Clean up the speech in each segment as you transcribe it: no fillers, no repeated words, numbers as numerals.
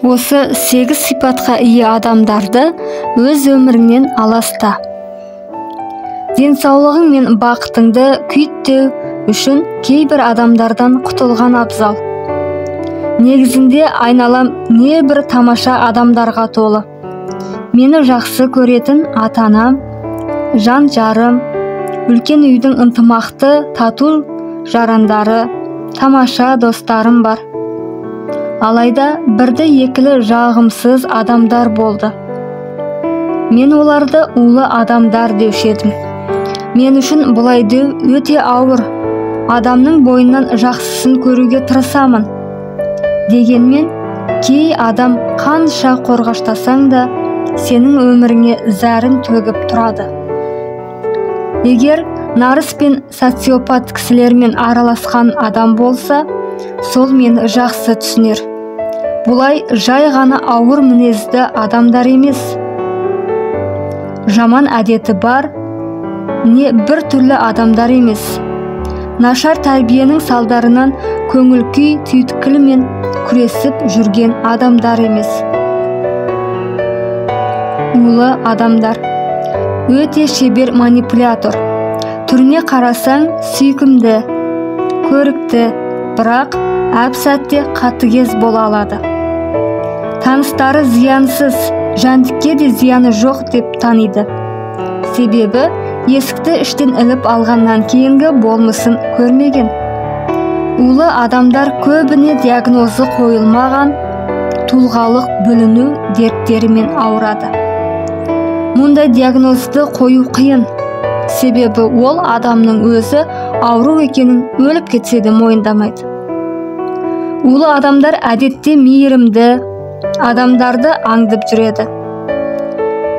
Осы 8 сипатқа ие адамдарды өз өміріңнен аласта. Денсаулығың мен бақытыңды күйттеу үшін кейбір адамдардан құтылған абзал. Негізінде айналам небір тамаша адамдарға толы. Мені жақсы көретін ата-анам, жан жарым, үлкен үйдің ынтымақты тату жарандары, тамаша достарым бар. Алайда бірді-екілі жағымсыз адамдар болды. Мен оларды улы адамдар деуші едім. Мен үшін бұлай деу өте ауыр. Адамның бойынан жақсысын көруге тырысамын. Дегенмен, кей адам қанша қорғаштасаң да, сенің өміріңе зәрін төгіп тұрады. Егер нарыс пен социопат кісілермен араласқан адам болса, сол мені жақсы түсінер. Бұлай жай ғана ауыр мінезді адамдар емес. Жаман әдеті бар, не бір түрлі адамдар емес. Нашар тәрбиенің салдарынан көңіл күй түйткілмен күресіп жүрген адамдар емес. Улы адамдар. Өте шебер манипулятор. Түріне қарасаң сүйкімді, көрікті, бірақ әп-сәтте қатыгез бола алады. Таныстары зиянсыз, жәндікке де зияны жоқ деп таниды. Себебі есікті іштен іліп алғаннан кейінгі болмысын көрмеген. Улы адамдар көбіне диагнозы қойылмаған тұлғалық бүліну дерттерімен ауырады. Мұндай диагнозды қою қиын. Себебі ол адамның өзі ауру екенін өліп кетсе де мойындамайды. Улы адамдар әдетте мейірімді, адамдарды аңдып жүреді.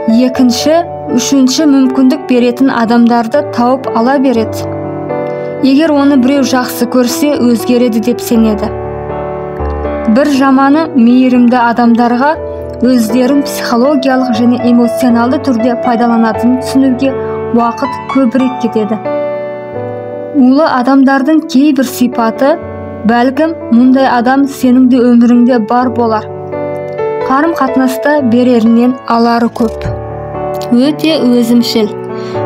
Екінші, үшінші мүмкіндік беретін адамдарды тауып ала береді. Егер оны біреу жақсы көрсе, өзгереді деп сенеді. Бір жаманы мейірімді адамдарға өздерін психологиялық және эмоционалды түрде пайдаланатынын түсінуге уақыт көбірек кетеді. Улы адамдардың кейбір сипаты, бәлкім мұндай адам сенің де өміріңде бар болар. Қарым-қатынаста берерінен алары көп. Өте өзімшіл.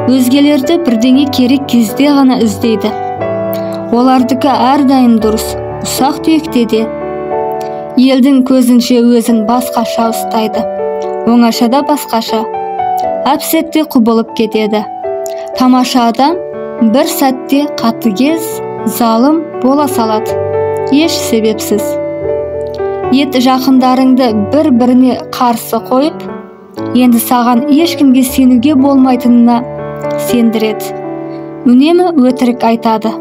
Өзгелерді бірдеңе керек кезде ғана іздейді. Олардікі әрдайым дұрыс, ұсақ-түйекте де. Елдің көзінше өзін басқаша ұстайды. Оңашада басқаша. Әп-сәтте құбылып кетеді. Тамаша адам бір сәтте қатыгез, залым бола салады. Еш себепсіз. Ет жақындарыңды бір-біріне қарсы қойып, енді саған ешкімге сенуге болмайтынына сендіреді. Үнемі өтірік айтады.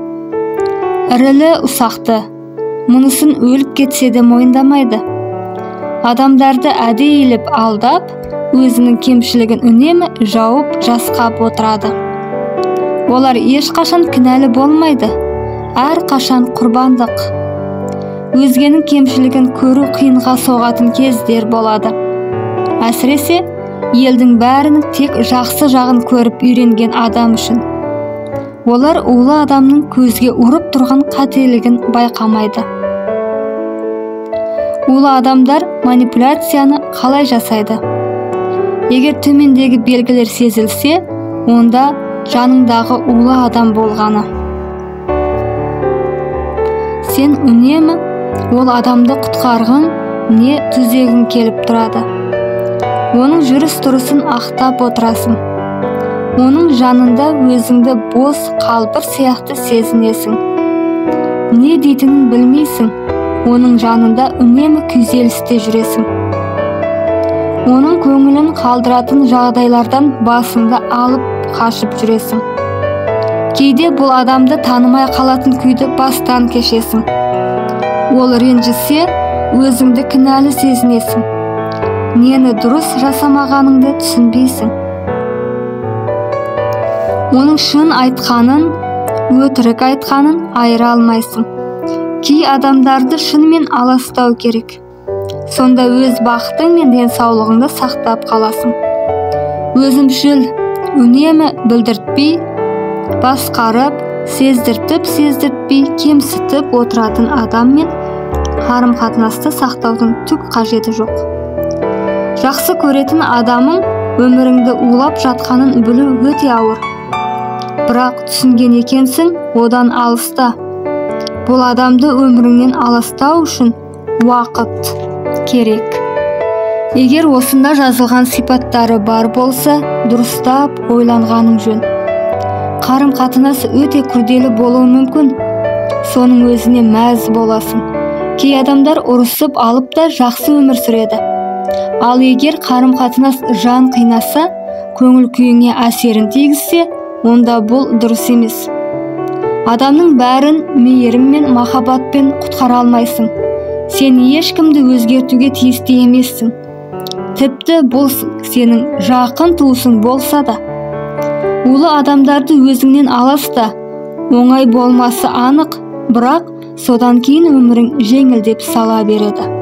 Ірілі ұсақты, мұнысын өліп кетсе де мойындамайды. Адамдарды әдейілеп алдап, өзінің кемшілігін үнемі жауып жасқап отырады. Олар ешқашан кінәлі болмайды, әрқашан құрбандық. Өзгенің кемшілігін көру қиынға соғатын кездер болады. Әсіресе, елдің бәрінің тек жақсы жағын көріп үйренген адам үшін. Олар улы адамның көзге ұрып тұрған қателігін байқамайды. Улы адамдар манипуляцияны қалай жасайды? Егер төмендегі белгілер сезілсе, онда жаныңдағы улы адам болғаны. Сен үнемі ол адамды құтқарғың не түзегің келіп тұрады. Оның жүріс-тұрысын ақтап отырасың. Оның жанында өзіңді бос қалбыр сияқты сезінесің. Не дейтінін білмейсің. Оның жанында үнемі күйзелісте жүресің. Оның көңілін қалдыратын жағдайлардан басыңды алып қашып жүресің. Кейде бұл адамды танымай қалатын күйді бастан кешесің. Ол ренжісе, өзіңді кінәлі сезінесің. Нені дұрыс жасамағаныңды түсінбейсің. Оның шын айтқанын, өтірік айтқанын айыра алмайсың. Кей адамдарды шынымен аластау керек. Сонда өз бақытың мен денсаулығыңды сақтап қаласың. Өзімшіл, үнемі білдіртпей, басқарып, сездіртіп кемсітіп отыратын адаммен қарым-қатынасты сақтаудың түк қажеті жоқ. Жақсы көретін адамың өміріңді улап жатқанын білу өте ауыр. Бірақ түсінген екенсің, одан алыста. Бұл адамды өміріңнен аластау үшін уақыт керек. Егер осында жазылған сипаттары бар болса, дұрыстап ойланғаның жөн. Қарым-қатынасы өте күрделі болуы мүмкін. Соның өзіне мәз боласың. Кей адамдар ұрысып алып та жақсы өмір сүреді. Ал егер қарым-қатынас жан қинаса, көңіл күйіңе әсерін тигізсе, онда бұл дұрыс емес. Адамның бәрін мейірім мен махаббатпен құтқара алмайсың. Сен ешкімді өзгертуге тиісті емессің. Тіпті бұл сенің жақын туысың болса да. Улы адамдарды өзіңнен аласта. Оңай болмасы анық, бірақ содан кейін өмірің жеңілдеп сала береді.